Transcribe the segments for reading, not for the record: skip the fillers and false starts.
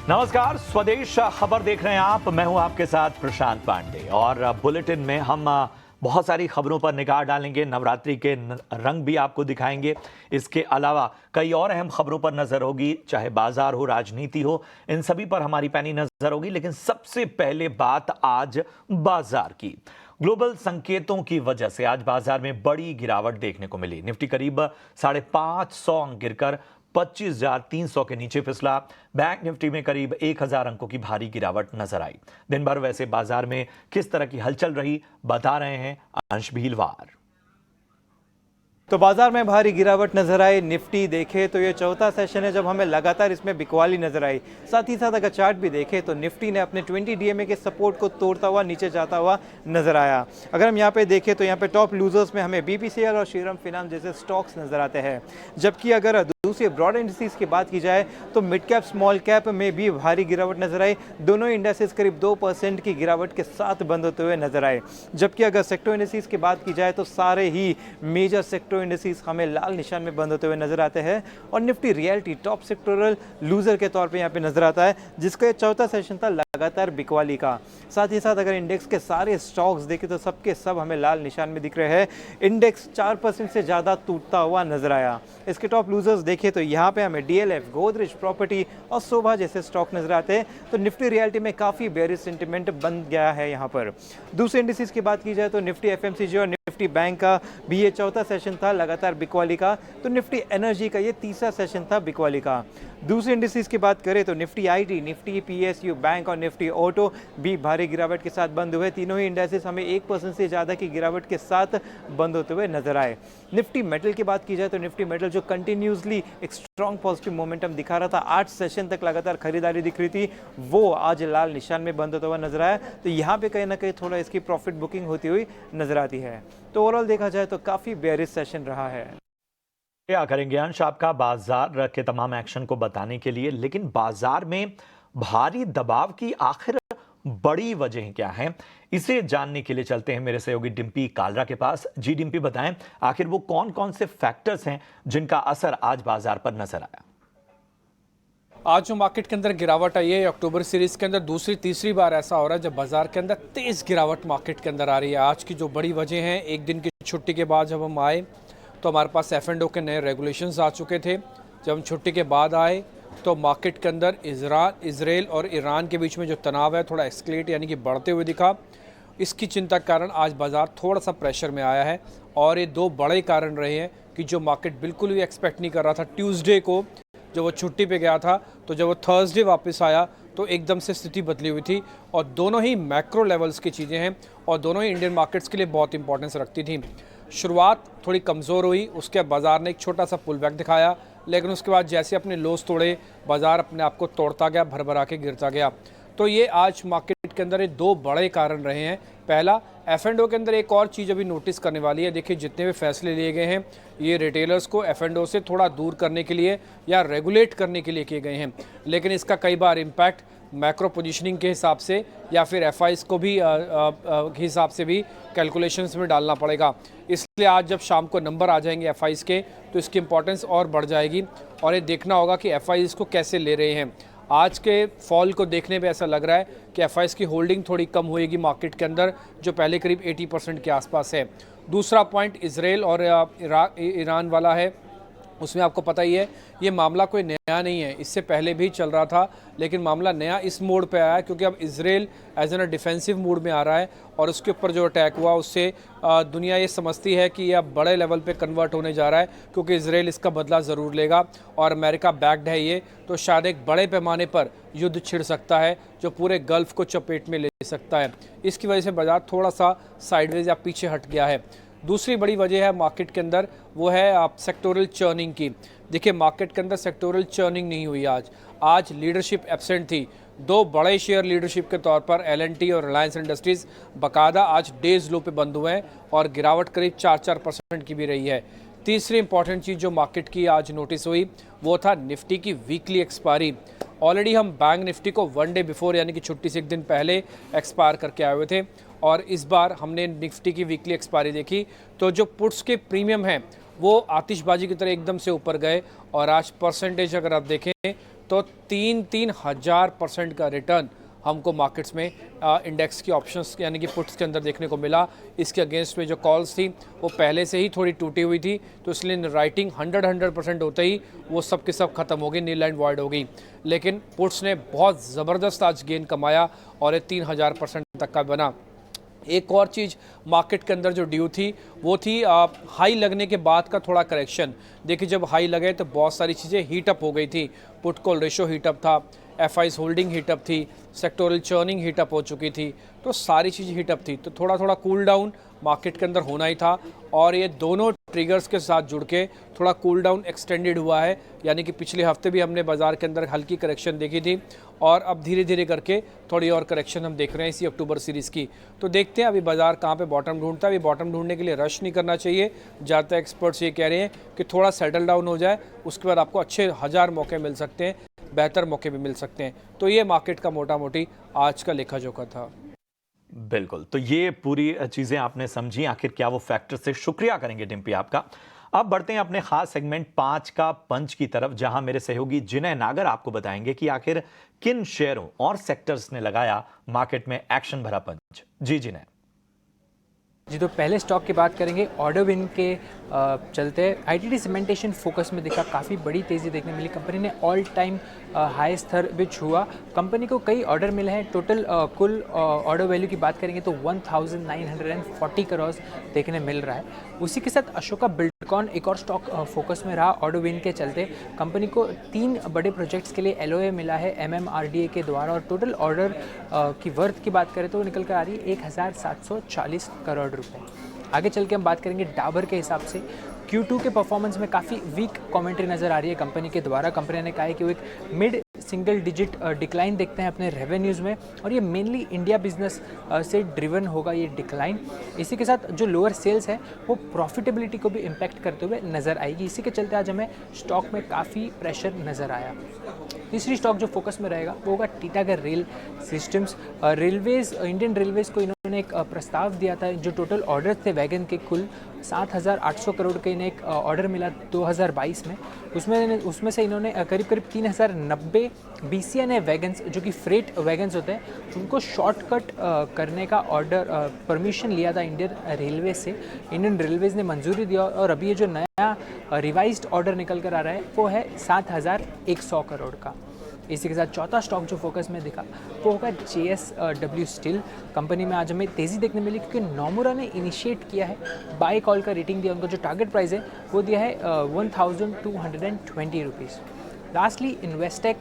नमस्कार, स्वदेश खबर देख रहे हैं आप। मैं हूं आपके साथ प्रशांत पांडे और बुलेटिन में हम बहुत सारी खबरों पर निगाह डालेंगे। नवरात्रि के रंग भी आपको दिखाएंगे। इसके अलावा कई और अहम खबरों पर नजर होगी, चाहे बाजार हो, राजनीति हो, इन सभी पर हमारी पैनी नजर होगी। लेकिन सबसे पहले बात आज बाजार की। ग्लोबल संकेतों की वजह से आज बाजार में बड़ी गिरावट देखने को मिली। निफ्टी करीब 550 अंक गिरकर 25,300 के नीचे फिसला। बैंक निफ्टी में करीब 1,000 अंकों की भारी गिरावट नजर आई। दिन भर वैसे बाजार में किस तरह की हलचल रही, बता रहे हैं अंश भीलवार। तो बाजार में भारी गिरावट नजर आई। निफ्टी देखे तो ये चौथा सेशन है जब हमें लगातार इसमें बिकवाली नजर आई। साथ ही साथ अगर चार्ट भी देखे तो निफ्टी ने अपने 20 डीएमए के सपोर्ट को तोड़ता हुआ नीचे जाता हुआ नजर आया। अगर हम यहाँ पे देखें तो यहाँ पे टॉप लूजर्स में हमें बीपीसीएल और श्रीराम फाइनेंस जैसे स्टॉक्स नजर आते हैं। जबकि अगर दूसरे ब्रॉड इंडिसेस की बात की जाए तो मिड कैप स्मॉल कैप में भी भारी गिरावट नजर आई। दोनों इंडेक्सेस करीब 2% की गिरावट के साथ बंद होते हुए नजर आए। जबकि अगर सेक्टर इंडेक्सेस की बात की जाए तो सारे ही मेजर सेक्टर इंडेक्सेस हमें लाल निशान में बंद होते हुए नजर आते हैं और Nifty realty top sectoral loser के तौर पे यहाँ पे नजर आता है, जिसका ये चौथा सेशन था लगातार बिकवाली का। साथ ही साथ अगर इंडेक्स के सारे स्टॉक्स देखें तो सबके सब हमें लाल निशान में दिख रहे हैं। इंडेक्स 4% से ज्यादा टूटता हुआ नजर आया। इसके टॉप लूजर्स देखें तो यहाँ पे हमें डीएलएफ, गोदरेज प्रॉपर्टी और शोभा जैसे स्टॉक नजर आते हैं। तो निफ्टी रियल्टी में काफी बेयरिश सेंटिमेंट बन गया है। यहाँ पर दूसरे इंडिसेस की बात की जाए तो निफ्टी एफएमसीजी और निफ्टी बैंक का भी ये चौथा सेशन था लगातार बिकवाली का। तो निफ्टी एनर्जी का ये तीसरा सेशन था बिकवाली का। दूसरे इंडिसेस की बात करें तो Nifty IT, Nifty PSU bank और निफ्टी ऑटो भी भारी गिरावट के साथ बंद हुए। तीनों ही इंडेक्सेस हमें 1% से ज्यादा की गिरावट के साथ बंद होते हुए नजर आए। निफ्टी मेटल की बात की जाए तो निफ्टी मेटल जो कंटिन्यूसली एक स्ट्रॉन्ग पॉजिटिव मोमेंटम दिखा रहा था, 8 सेशन तक लगातार खरीदारी दिख रही थी, वो आज लाल निशान में बंद होता हुआ नजर आया। तो यहाँ पे कहीं ना कहीं थोड़ा इसकी प्रॉफिट बुकिंग होती हुई नजर आती है। तो ओवरऑल देखा जाए तो काफी बेयरिश सेशन रहा है। क्या करेंगे अंश आपका बाजार के तमाम एक्शन को बताने के लिए। लेकिन बाजार में भारी दबाव की आखिर बड़ी वजह क्या है, इसे जानने के लिए चलते हैं मेरे सहयोगी डिम्पी कालरा के पास। जी डिम्पी, बताएं आखिर वो कौन कौन से फैक्टर्स हैं जिनका असर आज बाजार पर नजर आया। आज जो मार्केट के अंदर गिरावट आई है, अक्टूबर सीरीज के अंदर दूसरी तीसरी बार ऐसा हो रहा है जब बाजार के अंदर तेज गिरावट मार्केट के अंदर आ रही है। आज की जो बड़ी वजह है, एक दिन की छुट्टी के बाद जब हम आए तो हमारे पास एफ&ओ के नए रेगुलेशंस आ चुके थे। जब हम छुट्टी के बाद आए तो मार्केट के अंदर इजराइल और ईरान के बीच में जो तनाव है थोड़ा एस्केलेट यानी कि बढ़ते हुए दिखा। इसकी चिंता के कारण आज बाजार थोड़ा सा प्रेशर में आया है और ये दो बड़े कारण रहे हैं कि जो मार्केट बिल्कुल भी एक्सपेक्ट नहीं कर रहा था। ट्यूसडे को जब वो छुट्टी पे गया था तो जब वो थर्सडे वापस आया तो एकदम से स्थिति बदली हुई थी और दोनों ही मैक्रो लेवल्स की चीज़ें हैं और दोनों ही इंडियन मार्केट्स के लिए बहुत इंपॉर्टेंस रखती थी। शुरुआत थोड़ी कमज़ोर हुई, उसके बाद बाज़ार ने एक छोटा सा पुल बैक दिखाया, लेकिन उसके बाद जैसे अपने लोस तोड़े बाज़ार अपने आप को तोड़ता गया, भरभरा के गिरता गया। तो ये आज मार्केट के अंदर ये दो बड़े कारण रहे हैं। पहला, एफ&ओ के अंदर एक और चीज़ अभी नोटिस करने वाली है। देखिए जितने भी फैसले लिए गए हैं ये रिटेलर्स को एफ&ओ से थोड़ा दूर करने के लिए या रेगुलेट करने के लिए किए गए हैं, लेकिन इसका कई बार इम्पैक्ट मैक्रो पोजीशनिंग के हिसाब से या फिर एफआईज को भी के हिसाब से भी कैलकुलेशंस में डालना पड़ेगा। इसलिए आज जब शाम को नंबर आ जाएंगे एफआईज के तो इसकी इंपॉर्टेंस और बढ़ जाएगी और ये देखना होगा कि एफआईज को कैसे ले रहे हैं। आज के फॉल को देखने पे ऐसा लग रहा है कि एफआईज की होल्डिंग थोड़ी कम होएगी मार्केट के अंदर, जो पहले करीब 80% के आसपास है। दूसरा पॉइंट इजराइल और ईरान वाला है, उसमें आपको पता ही है ये मामला कोई नया नहीं है, इससे पहले भी चल रहा था, लेकिन मामला नया इस मोड पे आया है क्योंकि अब Israel as an defensive mode में आ रहा है और उसके ऊपर जो अटैक हुआ उससे दुनिया ये समझती है कि ये अब बड़े लेवल पे कन्वर्ट होने जा रहा है क्योंकि इजराइल इसका बदला ज़रूर लेगा और अमेरिका बैक्ड है ये, तो शायद एक बड़े पैमाने पर युद्ध छिड़ सकता है जो पूरे गल्फ को चपेट में ले सकता है। इसकी वजह से बाजार थोड़ा सा साइडवेज या पीछे हट गया है। दूसरी बड़ी वजह है मार्केट के अंदर, वो है आप सेक्टोरल चर्निंग की। देखिए मार्केट के अंदर सेक्टोरल चर्निंग नहीं हुई आज लीडरशिप एब्सेंट थी। दो बड़े शेयर लीडरशिप के तौर पर एल&टी और रिलायंस इंडस्ट्रीज बाकायदा आज डेज लो पे बंद हुए हैं और गिरावट करीब 4% की भी रही है। तीसरी इंपॉर्टेंट चीज़ जो मार्केट की आज नोटिस हुई वो था निफ्टी की वीकली एक्सपायरी। ऑलरेडी हम बैंक निफ्टी को 1 डे बिफोर यानी कि छुट्टी से एक दिन पहले एक्सपायर करके आए हुए थे और इस बार हमने निफ्टी की वीकली एक्सपायरी देखी तो जो पुट्स के प्रीमियम हैं वो आतिशबाजी की तरह एकदम से ऊपर गए और आज परसेंटेज अगर आप देखें तो 3,000% का रिटर्न हमको मार्केट्स में इंडेक्स की ऑप्शंस यानी कि पुट्स के अंदर देखने को मिला। इसके अगेंस्ट में जो कॉल्स थी वो पहले से ही थोड़ी टूटी हुई थी, तो इसलिए राइटिंग 100% होते ही वो सब के सब खत्म हो गई, नील एंड वॉइड हो गई। लेकिन पुट्स ने बहुत ज़बरदस्त आज गेन कमाया और ये 3,000% तक का बना। एक और चीज़ मार्केट के अंदर जो ड्यू थी वो थी हाई लगने के बाद का थोड़ा करेक्शन। देखिए जब हाई लगे तो बहुत सारी चीज़ें हीटअप हो गई थी, पुट कॉल रेशो हीटअप था, एफआईज होल्डिंग हीटअप थी, सेक्टोरल चर्निंग हीटअप हो चुकी थी, तो सारी चीज़ हीटअप थी। तो थोड़ा थोड़ा कूल डाउन मार्केट के अंदर होना ही था और ये दोनों ट्रिगर्स के साथ जुड़ के थोड़ा कूल डाउन एक्सटेंडेड हुआ है। यानी कि पिछले हफ्ते भी हमने बाजार के अंदर हल्की करेक्शन देखी थी और अब धीरे धीरे करके थोड़ी और करेक्शन हम देख रहे हैं इसी अक्टूबर सीरीज़ की। तो देखते हैं अभी बाजार कहाँ पे बॉटम ढूंढता है। अभी बॉटम ढूंढने के लिए रश नहीं करना चाहिए, ज़्यादातर एक्सपर्ट्स ये कह रहे हैं कि थोड़ा सेटल डाउन हो जाए, उसके बाद आपको अच्छे 1000 मौके मिल सकते हैं, बेहतर मौके भी मिल सकते हैं। तो ये मार्केट का मोटा मोटी आज का लेखा जोखा था। बिल्कुल, तो ये पूरी चीजें आपने समझी, आखिर क्या वो फैक्टर से। शुक्रिया करेंगे डिम्पी आपका। अब बढ़ते हैं अपने खास सेगमेंट 5 का पंच की तरफ, जहां मेरे सहयोगी जिनय नागर आपको बताएंगे कि आखिर किन शेयरों और सेक्टर्स ने लगाया मार्केट में एक्शन भरा पंच। जी जिनय। जी, तो पहले स्टॉक की बात करेंगे। ऑर्डर विन के चलते आईटीडी सीमेंटेशन फोकस में दिखा, काफ़ी बड़ी तेज़ी देखने मिली। कंपनी ने ऑल टाइम हाई स्तर भी छुआ। कंपनी को कई ऑर्डर मिले हैं। टोटल कुल ऑर्डर वैल्यू की बात करेंगे तो 1940 करोड़ देखने मिल रहा है। उसी के साथ अशोका बिल्डकॉन एक और स्टॉक फोकस में रहा ऑर्डर विन के चलते। कंपनी को 3 बड़े प्रोजेक्ट्स के लिए एलओए मिला है MMRDA के द्वारा और टोटल ऑर्डर की वर्थ की बात करें तो वो निकल कर आ रही है 1740 करोड़ रुपए। आगे चल के हम बात करेंगे डाबर के हिसाब से। Q2 के परफॉर्मेंस में काफ़ी वीक कमेंट्री नज़र आ रही है कंपनी के द्वारा। कंपनी ने कहा है कि वो एक मिड सिंगल डिजिट डिक्लाइन देखते हैं अपने रेवेन्यूज़ में और ये मेनली इंडिया बिजनेस से ड्रिवन होगा ये डिक्लाइन। इसी के साथ जो लोअर सेल्स है वो प्रॉफिटेबिलिटी को भी इम्पैक्ट करते हुए नज़र आएगी। इसी के चलते आज हमें स्टॉक में काफ़ी प्रेशर नज़र आया। तीसरी स्टॉक जो फोकस में रहेगा वो होगा Titagarh rail systems. Railways, Indian Railways को इन्होंने एक प्रस्ताव दिया था। जो टोटल ऑर्डर थे वैगन के कुल 7,800 करोड़ के इन्हें एक ऑर्डर मिला 2022 में। उसमें से इन्होंने करीब 3,090 BCNA वैगन्स जो कि फ्रेट वैगन्स होते हैं उनको शॉर्टकट करने का ऑर्डर परमिशन लिया था इंडियन रेलवे से। इंडियन रेलवेज़ ने मंजूरी दिया और अभी ये जो नया रिवाइज्ड ऑर्डर निकल कर आ रहा है वो है 7,100 करोड़ का। इसी के साथ चौथा स्टॉक जो फोकस में दिखा वो होगा JSW स्टील। कंपनी में आज हमें तेज़ी देखने मिली क्योंकि नोमुरा ने इनिशिएट किया है, बाय कॉल का रेटिंग दिया, उनका जो टारगेट प्राइस है वो दिया है 1220 रुपीज़। लास्टली इन्वेस्टेक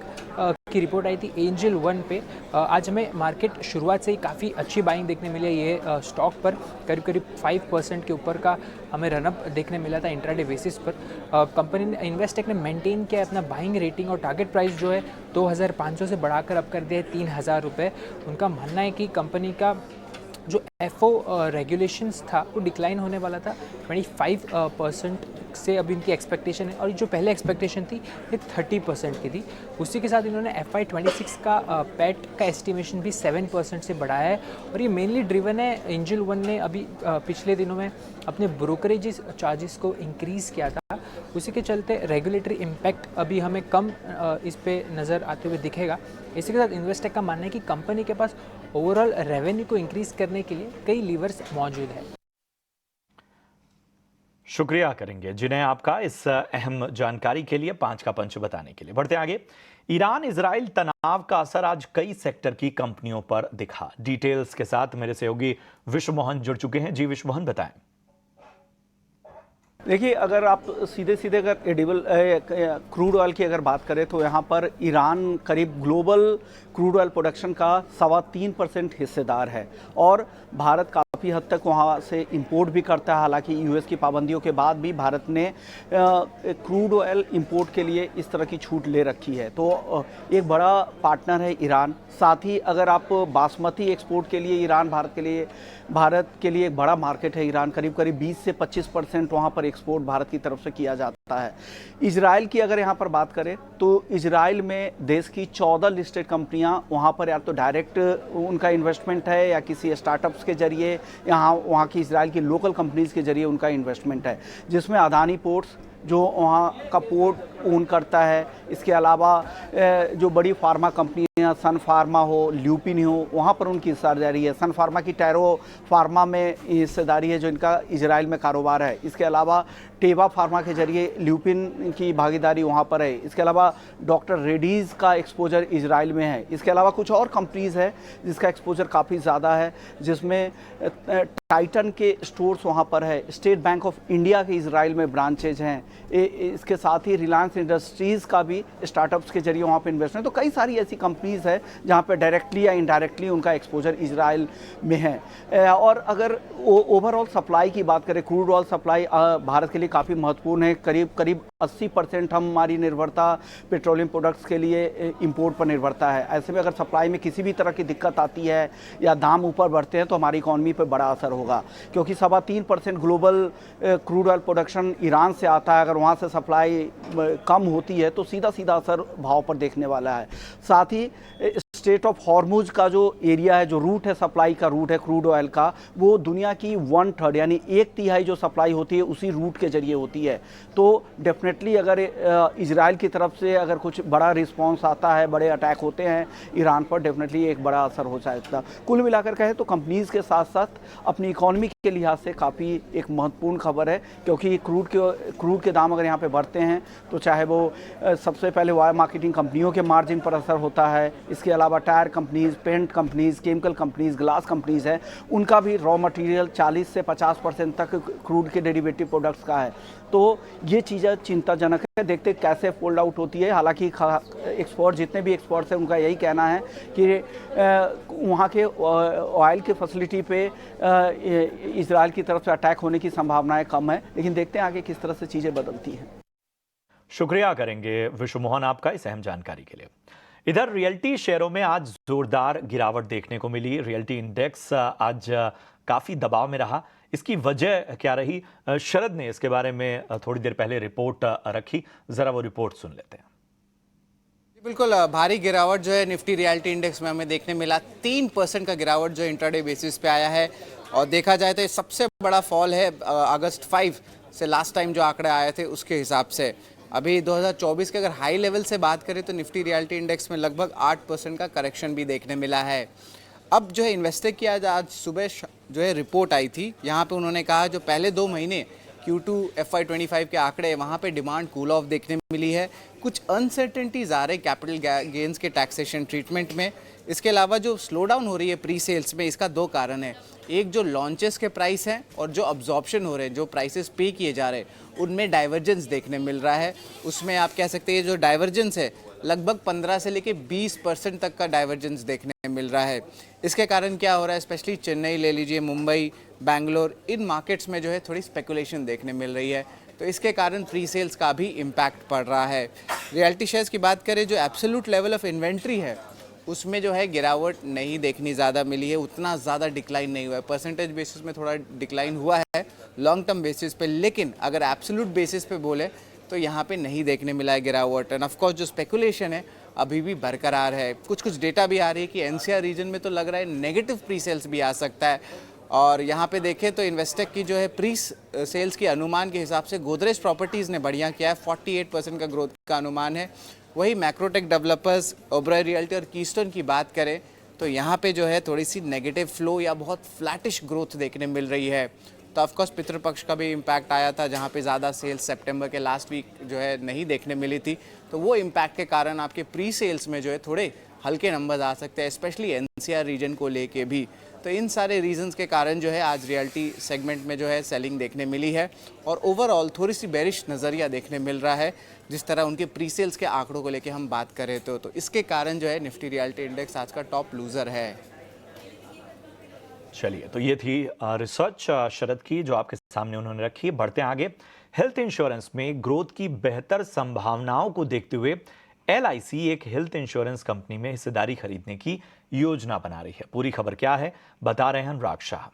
की रिपोर्ट आई थी एंजल वन पे। आज हमें मार्केट शुरुआत से ही काफ़ी अच्छी बाइंग देखने मिली है ये स्टॉक पर। करीब 5% के ऊपर का हमें रनअप देखने मिला था इंट्राडे बेसिस पर। कंपनी ने इन्वेस्टेक ने मेंटेन किया अपना बाइंग रेटिंग और टारगेट प्राइस जो है 2,500 से बढ़ाकर अब कर दिया है 3,000 रुपये। उनका मानना है कि कंपनी का जो FO रेगुलेशंस था वो डिक्लाइन होने वाला था 25% से अभी इनकी एक्सपेक्टेशन है और जो पहले एक्सपेक्टेशन थी ये 30% की थी। उसी के साथ इन्होंने FY26 का पैट का एस्टिमेशन भी 7% से बढ़ाया है और ये मेनली ड्रिवन है। एंजल वन ने अभी पिछले दिनों में अपने ब्रोकरेज चार्जेस को इंक्रीज़ किया था। उसी के चलते रेगुलेटरी इम्पैक्ट अभी हमें कम इस पे नज़र आते हुए दिखेगा। इसी के साथ इन्वेस्टेक का मानना है कि कंपनी के पास ओवरऑल रेवेन्यू को इंक्रीज़ करने के लिए कई लीवर्स मौजूद है। शुक्रिया करेंगे जिन्हें आपका इस अहम जानकारी के लिए 5 का पंच बताने के लिए। बढ़ते आगे। ईरान इजराइल तनाव का असर आज कई सेक्टर की कंपनियों पर दिखा। डिटेल्स के साथ मेरे सहयोगी विश्व मोहन जुड़ चुके हैं। जी विश्व मोहन, बताएं। देखिए, अगर आप सीधे अगर एडिबल क्रूड ऑयल की अगर बात करें तो यहाँ पर ईरान करीब ग्लोबल क्रूड ऑयल प्रोडक्शन का 3.25% हिस्सेदार है और भारत काफ़ी हद तक वहाँ से इंपोर्ट भी करता है। हालांकि यूएस की पाबंदियों के बाद भी भारत ने क्रूड ऑयल इंपोर्ट के लिए इस तरह की छूट ले रखी है, तो एक बड़ा पार्टनर है ईरान। साथ ही अगर आप बासमती एक्सपोर्ट के लिए ईरान भारत के लिए एक बड़ा मार्केट है। ईरान करीब 20 से 25% वहाँ पर एक्सपोर्ट भारत की तरफ से किया जाता है। इजराइल की अगर यहाँ पर बात करें तो इजराइल में देश की 14 लिस्टेड कंपनियाँ वहाँ पर या तो डायरेक्ट उनका इन्वेस्टमेंट है या किसी स्टार्टअप्स के जरिए वहाँ की इजराइल की लोकल कंपनीज़ के जरिए उनका इन्वेस्टमेंट है, जिसमें अदानी पोर्ट्स, जो वहाँ का पोर्ट ओन करता है। इसके अलावा जो बड़ी फार्मा कंपनियाँ, सन फार्मा हो, ल्यूपिन हो, वहाँ पर उनकी हिस्सेदारी है। सन फार्मा की टैरो फार्मा में हिस्सेदारी है जो इनका इजराइल में कारोबार है। इसके अलावा टेवा फार्मा के जरिए ल्यूपिन की भागीदारी वहाँ पर है। इसके अलावा डॉक्टर रेडीज़ का एक्सपोजर इजराइल में है। इसके अलावा कुछ और कंपनीज़ है जिसका एक्सपोजर काफ़ी ज़्यादा है, जिसमें टाइटन के स्टोर्स वहाँ पर है। स्टेट बैंक ऑफ इंडिया के इजराइल में ब्रांचेज हैं। इसके साथ ही रिलायंस इंडस्ट्रीज़ का भी स्टार्टअप्स के जरिए वहाँ पर इन्वेस्टमेंट। तो कई सारी ऐसी कंपनीज़ है जहाँ पर डायरेक्टली या इनडायरेक्टली उनका एक्सपोजर इजराइल में है। और अगर ओवरऑल सप्लाई की बात करें, क्रूड ऑयल सप्लाई भारत के लिए काफ़ी महत्वपूर्ण है। करीब 80% हमारी निर्भरता पेट्रोलियम प्रोडक्ट्स के लिए इंपोर्ट पर निर्भरता है। ऐसे में अगर सप्लाई में किसी भी तरह की दिक्कत आती है या दाम ऊपर बढ़ते हैं तो हमारी इकॉनमी पर बड़ा असर होगा, क्योंकि 3.25% global crude oil production Iran से आता है। अगर वहाँ से सप्लाई कम होती है तो सीधा सीधा असर भाव पर देखने वाला है। साथ ही स्टेट ऑफ हॉर्मुज का जो एरिया है, जो रूट है, सप्लाई का रूट है क्रूड ऑयल का, वो दुनिया की 1/3 यानी 1/3 जो सप्लाई होती है उसी रूट के जरिए होती है। तो डेफिनेटली अगर इजराइल की तरफ से अगर कुछ बड़ा रिस्पांस आता है, बड़े अटैक होते हैं ईरान पर, डेफिनेटली एक बड़ा असर हो सकता है। कुल मिलाकर कहें तो कंपनीज़ के साथ साथ अपनी इकॉनमी के लिहाज से काफ़ी एक महत्वपूर्ण खबर है, क्योंकि क्रूड के दाम अगर यहाँ पे बढ़ते हैं तो चाहे वो सबसे पहले वायर मार्केटिंग कंपनियों के मार्जिन पर असर होता है। इसके अलावा tyre companies, paint companies, chemical companies, glass companies हैं, उनका भी रॉ मटेरियल 40 से 50% तक क्रूड के डेरिवेटिव प्रोडक्ट्स का है। तो ये चीज़ें चिंताजनक है, देखते कैसे फोल्ड आउट होती है। हालांकि एक्सपोर्ट, जितने भी एक्सपोर्ट्स हैं, उनका यही कहना है कि वहाँ के ऑयल के फैसिलिटी पे इजराइल की तरफ से अटैक होने की संभावनाएं कम है, लेकिन देखते हैं आगे किस तरह से चीज़ें बदलती हैं। शुक्रिया करेंगे विश्व मोहन आपका इस अहम जानकारी के लिए। इधर रियल्टी शेयरों में आज जोरदार गिरावट देखने को मिली। रियल्टी इंडेक्स आज काफ़ी दबाव में रहा। इसकी वजह क्या रही, शरद ने इसके बारे में थोड़ी देर पहले रिपोर्ट रखी, जरा वो रिपोर्ट सुन लेते हैं। बिल्कुल भारी गिरावट जो है निफ्टी रियल्टी इंडेक्स में हमें देखने मिला। 3% का गिरावट जो इंट्राडे बेसिस पे आया है, और देखा जाए तो ये सबसे बड़ा फॉल है अगस्त 5 से लास्ट टाइम जो आंकड़े आए थे उसके हिसाब से। अभी 2024 के अगर हाई लेवल से बात करें तो निफ्टी रियल्टी इंडेक्स में लगभग 8% का करेक्शन भी देखने मिला है। अब जो है इन्वेस्टर की आज सुबह जो है रिपोर्ट आई थी, यहाँ पे उन्होंने कहा जो पहले 2 महीने Q2 FY25 के आंकड़े, वहाँ पे डिमांड कूल ऑफ देखने मिली है। कुछ अनसर्टेनिटीज आ रहे कैपिटल गेन्स के टैक्सेशन ट्रीटमेंट में। इसके अलावा जो स्लो डाउन हो रही है प्री सेल्स में, इसका 2 कारण है। एक जो लॉन्चेस के प्राइस हैं और जो अब्जॉर्प्शन हो रहे हैं, जो प्राइसेस पे किए जा रहे हैं, उनमें डाइवर्जेंस देखने मिल रहा है। उसमें आप कह सकते हैं जो डाइवर्जेंस है लगभग 15 से लेके 20% तक का डाइवर्जेंस देखने मिल रहा है। इसके कारण क्या हो रहा है, स्पेशली चेन्नई ले लीजिए, मुंबई, बैंगलोर, इन मार्केट्स में जो है थोड़ी स्पेकुलेशन देखने मिल रही है। तो इसके कारण प्री सेल्स का भी इम्पैक्ट पड़ रहा है। रियल्टी शेयर्स की बात करें, जो एब्सोल्यूट लेवल ऑफ इन्वेंट्री है उसमें जो है गिरावट नहीं देखनी ज़्यादा मिली है, उतना ज़्यादा डिक्लाइन नहीं हुआ है। परसेंटेज बेसिस में थोड़ा डिक्लाइन हुआ है लॉन्ग टर्म बेसिस पे, लेकिन अगर एब्सोल्यूट बेसिस पे बोले तो यहाँ पे नहीं देखने मिला है गिरावट। एंड ऑफकोर्स जो स्पेकुलेशन है अभी भी बरकरार है। कुछ डेटा भी आ रही है कि एनसीआर रीजन में तो लग रहा है नेगेटिव प्री सेल्स भी आ सकता है। और यहाँ पे देखें तो इन्वेस्टेक की जो है प्री सेल्स के अनुमान के हिसाब से गोदरेज प्रॉपर्टीज़ ने बढ़िया किया है, 48% का ग्रोथ का अनुमान है। वही मैक्रोटेक डेवलपर्स, ओबराय रियल्टी और कीस्टोन की बात करें तो यहाँ पे जो है थोड़ी सी नेगेटिव फ्लो या बहुत फ्लैटिश ग्रोथ देखने मिल रही है। तो ऑफकोर्स पितृपक्ष का भी इम्पैक्ट आया था, जहाँ पे ज़्यादा सेल्स सितंबर के लास्ट वीक जो है नहीं देखने मिली थी। तो वो इम्पैक्ट के कारण आपके प्री सेल्स में जो है थोड़े हल्के नंबर्स आ सकते हैं, स्पेशली एनसीआर रीजन को लेके भी। तो इन सारे रीजंस के कारण जो है आज रियल्टी सेगमेंट में जो है सेलिंग देखने मिली है, और ओवरऑल थोड़ी सी बेरिश नज़रिया देखने मिल रहा है जिस तरह उनके प्री सेल्स के आंकड़ों को लेके हम बात कर रहे थे। तो इसके कारण जो है निफ्टी रियल्टी इंडेक्स आज का टॉप लूजर है। चलिए, तो ये थी रिसर्च शरद की जो आपके सामने उन्होंने रखी। बढ़ते हैं आगे। हेल्थ इंश्योरेंस में ग्रोथ की बेहतर संभावनाओं को देखते हुए LIC एक हेल्थ इंश्योरेंस कंपनी में हिस्सेदारी खरीदने की योजना बना रही है। पूरी खबर क्या है, बता रहे हैं अनुराग शाह।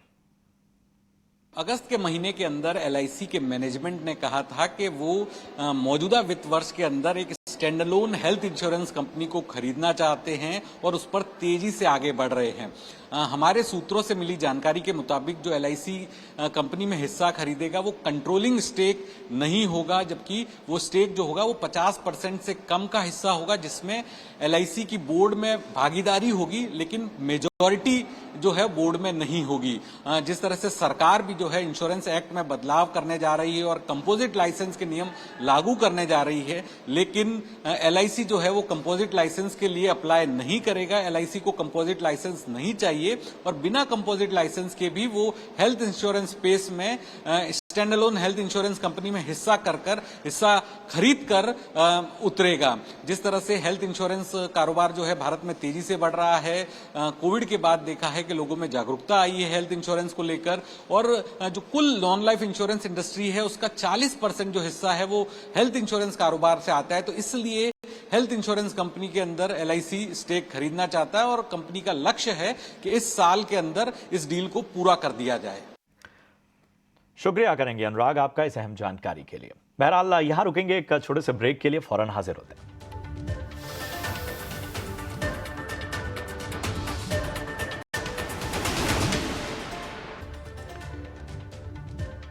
अगस्त के महीने के अंदर LIC के मैनेजमेंट ने कहा था कि वो मौजूदा वित्त वर्ष के अंदर एक स्टैंडअलोन हेल्थ इंश्योरेंस कंपनी को खरीदना चाहते हैं और उस पर तेजी से आगे बढ़ रहे हैं। हमारे सूत्रों से मिली जानकारी के मुताबिक जो LIC कंपनी में हिस्सा खरीदेगा वो कंट्रोलिंग स्टेक नहीं होगा, जबकि वो स्टेक जो होगा वो 50% से कम का हिस्सा होगा, जिसमें LIC की बोर्ड में भागीदारी होगी लेकिन मेजॉरिटी जो है बोर्ड में नहीं होगी। जिस तरह से सरकार भी जो है इंश्योरेंस एक्ट में बदलाव करने जा रही है और कंपोजिट लाइसेंस के नियम लागू करने जा रही है, लेकिन LIC जो है वो कंपोजिट लाइसेंस के लिए अप्लाई नहीं करेगा। LIC को कंपोजिट लाइसेंस नहीं चाहिए और बिना कंपोजिट लाइसेंस के भी वो हेल्थ इंश्योरेंस स्पेस में stand alone health insurance company में हिस्सा खरीद कर उतरेगा। जिस तरह से हेल्थ इंश्योरेंस कारोबार जो है भारत में तेजी से बढ़ रहा है, कोविड के बाद देखा है कि लोगों में जागरूकता आई है हेल्थ इंश्योरेंस को लेकर, और जो कुल नॉन लाइफ इंश्योरेंस इंडस्ट्री है उसका 40% जो हिस्सा है वो हेल्थ इंश्योरेंस कारोबार से आता है। तो इसलिए हेल्थ इंश्योरेंस कंपनी के अंदर LIC स्टेक खरीदना चाहता है और कंपनी का लक्ष्य है कि इस साल के अंदर इस डील को पूरा कर दिया जाए। शुक्रिया करेंगे अनुराग आपका इस अहम जानकारी के लिए। बहरहाल यहां रुकेंगे एक छोटे से ब्रेक के लिए, फौरन हाजिर होते हैं।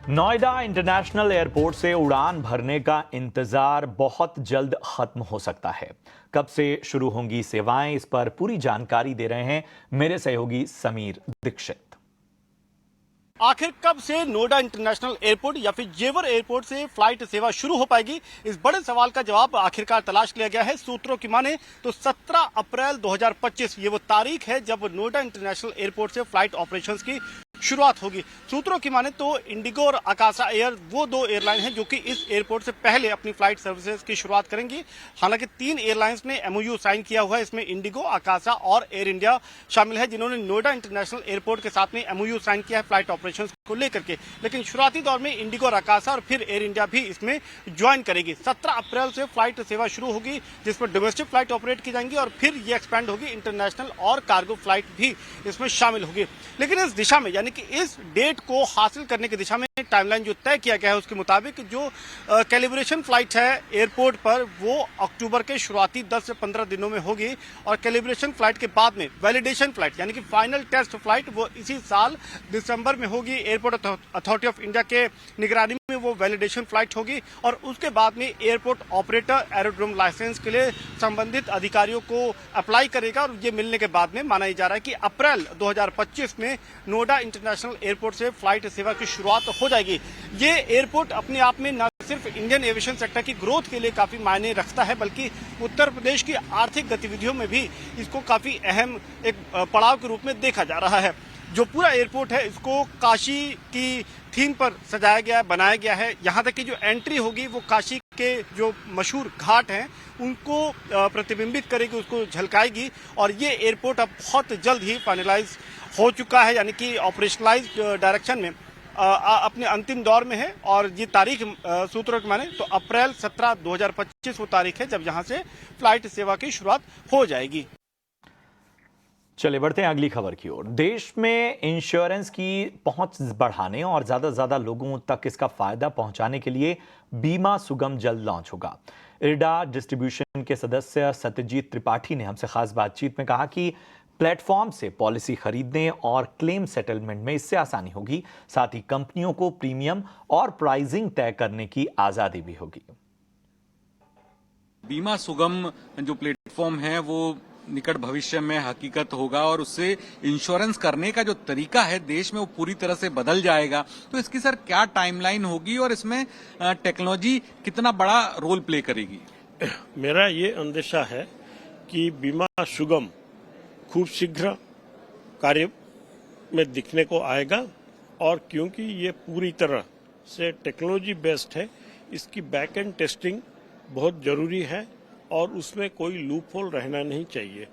नोएडा इंटरनेशनल एयरपोर्ट से उड़ान भरने का इंतजार बहुत जल्द खत्म हो सकता है। कब से शुरू होंगी सेवाएं, इस पर पूरी जानकारी दे रहे हैं मेरे सहयोगी समीर दीक्षित। आखिर कब से नोएडा इंटरनेशनल एयरपोर्ट या फिर जेवर एयरपोर्ट से फ्लाइट सेवा शुरू हो पाएगी, इस बड़े सवाल का जवाब आखिरकार तलाश लिया गया है। सूत्रों की माने तो 17 अप्रैल 2025 ये वो तारीख है जब नोएडा इंटरनेशनल एयरपोर्ट से फ्लाइट ऑपरेशंस की शुरुआत होगी। सूत्रों की माने तो इंडिगो और आकाशा एयर वो दो एयरलाइन हैं जो कि इस एयरपोर्ट से पहले अपनी फ्लाइट सर्विसेज की शुरुआत करेंगी। हालांकि 3 एयरलाइंस ने MOU साइन किया हुआ है, इसमें इंडिगो, आकाशा और एयर इंडिया शामिल है, जिन्होंने नोएडा इंटरनेशनल एयरपोर्ट के साथ में MOU साइन किया है फ्लाइट ऑपरेशन को लेकर के। लेकिन शुरुआती दौर में इंडिगो और आकाशा और फिर एयर इंडिया भी इसमें ज्वाइन करेगी। 17 अप्रैल से फ्लाइट सेवा शुरू होगी, जिसमें डोमेस्टिक फ्लाइट ऑपरेट की जाएंगी और फिर ये एक्सपैंड होगी, इंटरनेशनल और कार्गो फ्लाइट भी इसमें शामिल होगी। लेकिन इस दिशा में यानी कि इस डेट को हासिल करने की दिशा में टाइमलाइन जो तय किया गया है उसके मुताबिक जो कैलिब्रेशन फ्लाइट है एयरपोर्ट पर वो अक्टूबर के शुरुआती 10 से 15 दिनों में होगी और कैलिब्रेशन फ्लाइट के बाद में वैलिडेशन फ्लाइट यानी कि फाइनल टेस्ट फ्लाइट वो इसी साल दिसंबर में होगी। एयरपोर्ट अथॉरिटी ऑफ इंडिया के निगरानी में वो वैलिडेशन फ्लाइट होगी और उसके बाद में एयरपोर्ट ऑपरेटर एरोड्रोम लाइसेंस के लिए संबंधित अधिकारियों को अप्लाई करेगा और ये मिलने के बाद में माना जा रहा है कि अप्रैल 2025 में नोएडा इंटरनेशनल एयरपोर्ट से फ्लाइट सेवा की शुरुआत हो जाएगी। ये एयरपोर्ट अपने आप में न सिर्फ इंडियन एविएशन सेक्टर की ग्रोथ के लिए काफी मायने रखता है, बल्कि उत्तर प्रदेश की आर्थिक गतिविधियों में भी इसको काफी अहम एक पड़ाव के रूप में देखा जा रहा है। जो पूरा एयरपोर्ट है इसको काशी की थीम पर सजाया गया है, बनाया गया है। यहाँ तक कि जो एंट्री होगी वो काशी के जो मशहूर घाट हैं उनको प्रतिबिंबित करेगी, उसको झलकाएगी और ये एयरपोर्ट अब बहुत जल्द ही फाइनलाइज हो चुका है, यानी कि ऑपरेशनलाइज डायरेक्शन में अपने अंतिम दौर में है। और ये तारीख सूत्रों के माने तो अप्रैल 17, 2025 वो तारीख है जब यहाँ से फ्लाइट सेवा की शुरुआत हो जाएगी। चलिए बढ़ते हैं अगली खबर की ओर। देश में इंश्योरेंस की पहुंच बढ़ाने और ज्यादा से ज्यादा लोगों तक इसका फायदा पहुंचाने के लिए बीमा सुगम जल्द लॉन्च होगा। इरडा डिस्ट्रीब्यूशन के सदस्य सत्यजीत त्रिपाठी ने हमसे खास बातचीत में कहा कि प्लेटफॉर्म से पॉलिसी खरीदने और क्लेम सेटलमेंट में इससे आसानी होगी, साथ ही कंपनियों को प्रीमियम और प्राइसिंग तय करने की आजादी भी होगी। बीमा सुगम जो प्लेटफॉर्म है वो निकट भविष्य में हकीकत होगा और उससे इंश्योरेंस करने का जो तरीका है देश में वो पूरी तरह से बदल जाएगा। तो इसकी सर क्या टाइमलाइन होगी और इसमें टेक्नोलॉजी कितना बड़ा रोल प्ले करेगी? मेरा ये अंदेशा है कि बीमा सुगम खूब शीघ्र कार्य में दिखने को आएगा और क्योंकि ये पूरी तरह से टेक्नोलॉजी बेस्ड है, इसकी बैक एंड टेस्टिंग बहुत जरूरी है और उसमें कोई लूप होल रहना नहीं चाहिए।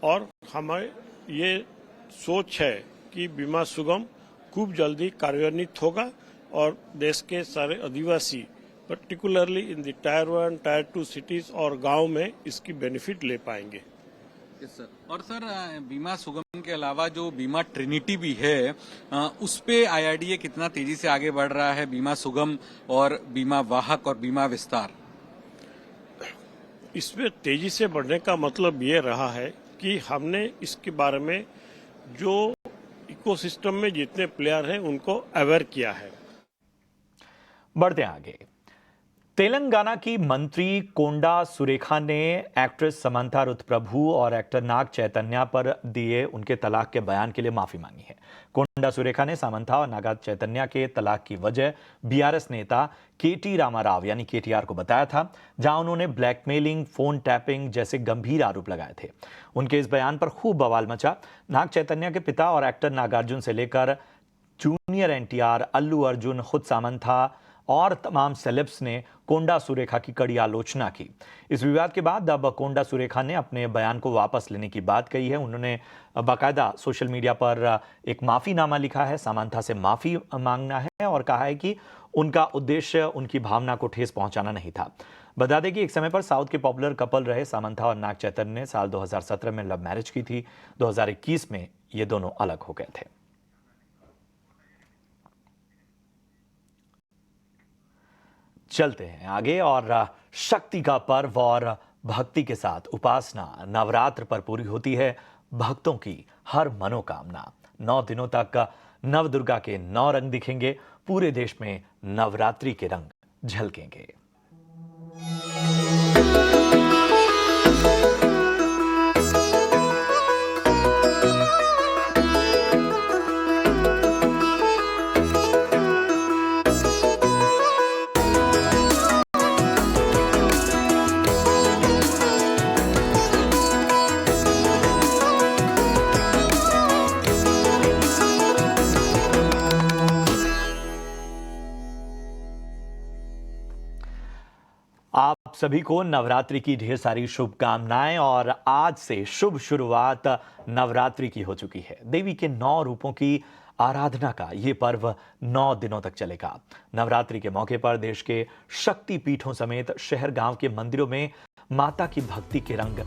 और हमें ये सोच है कि बीमा सुगम खूब जल्दी कार्यान्वित होगा और देश के सारे आदिवासी particularly in the tier 1, tier 2 cities और गांव में इसकी बेनिफिट ले पाएंगे। सर और सर बीमा सुगम के अलावा जो बीमा ट्रिनिटी भी है उस पे IRDA कितना तेजी से आगे बढ़ रहा है, बीमा सुगम और बीमा वाहक और बीमा विस्तार? इसमें तेजी से बढ़ने का मतलब ये रहा है कि हमने इसके बारे में जो इकोसिस्टम में जितने प्लेयर हैं उनको अवेयर किया है। बढ़ते हैं आगे। तेलंगाना की मंत्री कोंडा सुरेखा ने एक्ट्रेस समंथा रुथ प्रभु और एक्टर नाग चैतन्या पर दिए उनके तलाक के बयान के लिए माफी मांगी है। कोंडा सुरेखा ने समंथा और नाग चैतन्या के तलाक की वजह बीआरएस नेता केटी रामाराव यानी केटीआर को बताया था, जहां उन्होंने ब्लैकमेलिंग, फोन टैपिंग जैसे गंभीर आरोप लगाए थे। उनके इस बयान पर खूब बवाल मचा। नाग चैतन्या के पिता और एक्टर नागार्जुन से लेकर जूनियर एनटीआर, अल्लू अर्जुन, खुद समंथा और तमाम सेलेब्स ने कोंडा सुरेखा की कड़ी आलोचना की। इस विवाद के बाद अब कोंडा सुरेखा ने अपने बयान को वापस लेने की बात कही है। उन्होंने बाकायदा सोशल मीडिया पर एक माफीनामा लिखा है, समंथा से माफी मांगना है और कहा है कि उनका उद्देश्य उनकी भावना को ठेस पहुंचाना नहीं था। बता दें कि एक समय पर साउथ के पॉपुलर कपल रहे समंथा और नाग चैतन्य ने साल 2017 में लव मैरिज की थी। 2021 में ये दोनों अलग हो गए थे। चलते हैं आगे और शक्ति का पर्व और भक्ति के साथ उपासना नवरात्र पर पूरी होती है भक्तों की हर मनोकामना। 9 दिनों तक नवदुर्गा के 9 रंग दिखेंगे। पूरे देश में नवरात्रि के रंग झलकेंगे। आप सभी को नवरात्रि की ढेर सारी शुभकामनाएं और आज से शुभ शुरुआत नवरात्रि की हो चुकी है। देवी के 9 रूपों की आराधना का ये पर्व 9 दिनों तक चलेगा। नवरात्रि के मौके पर देश के शक्ति पीठों समेत शहर गांव के मंदिरों में माता की भक्ति के रंग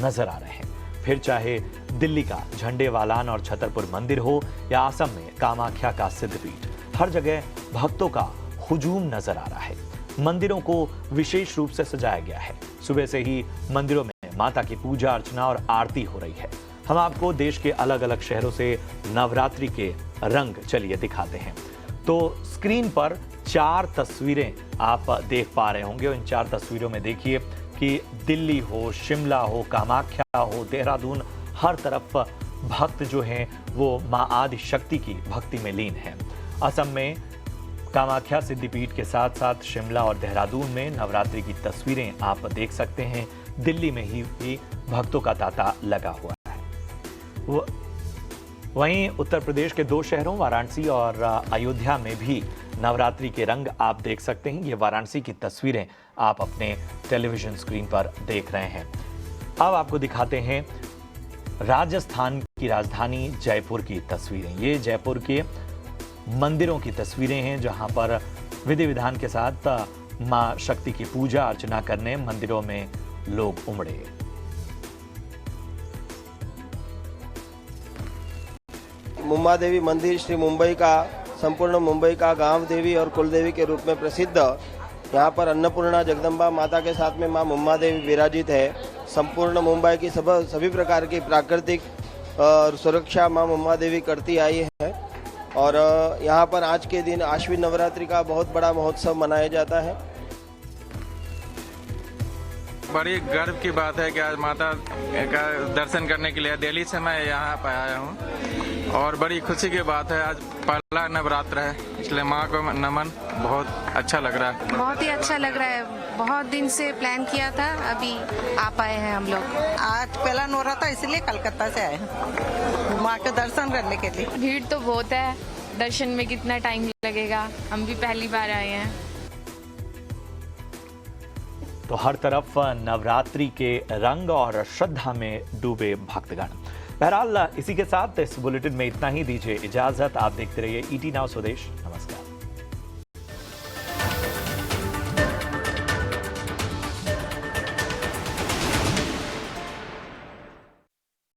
नजर आ रहे हैं। फिर चाहे दिल्ली का झंडेवालान और छतरपुर मंदिर हो या असम में कामाख्या का सिद्धपीठ, हर जगह भक्तों का हुजूम नजर आ रहा है। मंदिरों को विशेष रूप से सजाया गया है। सुबह से ही मंदिरों में माता की पूजा अर्चना और आरती हो रही है। हम आपको देश के अलग अलग शहरों से नवरात्रि के रंग चलिए दिखाते हैं। तो स्क्रीन पर 4 तस्वीरें आप देख पा रहे होंगे। इन 4 तस्वीरों में देखिए कि दिल्ली हो, शिमला हो, कामाख्या हो, देहरादून, हर तरफ भक्त जो हैं वो मां आदि शक्ति की भक्ति में लीन हैं। असम में कामाख्या सिद्धिपीठ के साथ साथ शिमला और देहरादून में नवरात्रि की तस्वीरें आप देख सकते हैं। दिल्ली में ही भक्तों का तांता लगा हुआ है। वहीं उत्तर प्रदेश के 2 शहरों वाराणसी और अयोध्या में भी नवरात्रि के रंग आप देख सकते हैं। ये वाराणसी की तस्वीरें आप अपने टेलीविजन स्क्रीन पर देख रहे हैं। अब आपको दिखाते हैं राजस्थान की राजधानी जयपुर की तस्वीरें। ये जयपुर के मंदिरों की तस्वीरें हैं जहां पर विधि विधान के साथ मां शक्ति की पूजा अर्चना करने मंदिरों में लोग उमड़े। मुम्बा देवी मंदिर श्री मुंबई का संपूर्ण मुंबई का गांव देवी और कुल देवी के रूप में प्रसिद्ध यहाँ पर अन्नपूर्णा जगदम्बा माता के साथ में मां मुम्बा देवी विराजित है। संपूर्ण मुंबई की सभी प्रकार की प्राकृतिक सुरक्षा मां मुम्बा देवी करती आई है और यहाँ पर आज के दिन आश्विन नवरात्रि का बहुत बड़ा महोत्सव मनाया जाता है। बड़ी गर्व की बात है कि आज माता का दर्शन करने के लिए दिल्ली से मैं यहाँ पर आया हूँ और बड़ी खुशी की बात है। आज पहला नवरात्र है, इसलिए माँ को नमन। बहुत अच्छा लग रहा है। बहुत ही अच्छा लग रहा है। बहुत दिन से प्लान किया था, अभी आ पाए हैं हम लोग। आज पहला नवरात्र इसलिए कलकत्ता से आए हैं माँ के दर्शन करने के लिए। भीड़ तो बहुत है, दर्शन में कितना टाइम लगेगा, हम भी पहली बार आए हैं। तो हर तरफ नवरात्रि के रंग और श्रद्धा में डूबे भक्तगण। बहरहाल इसी के साथ इस बुलेटिन में इतना ही। दीजिए इजाजत। आप देखते रहिए ET Now स्वदेश। नमस्कार।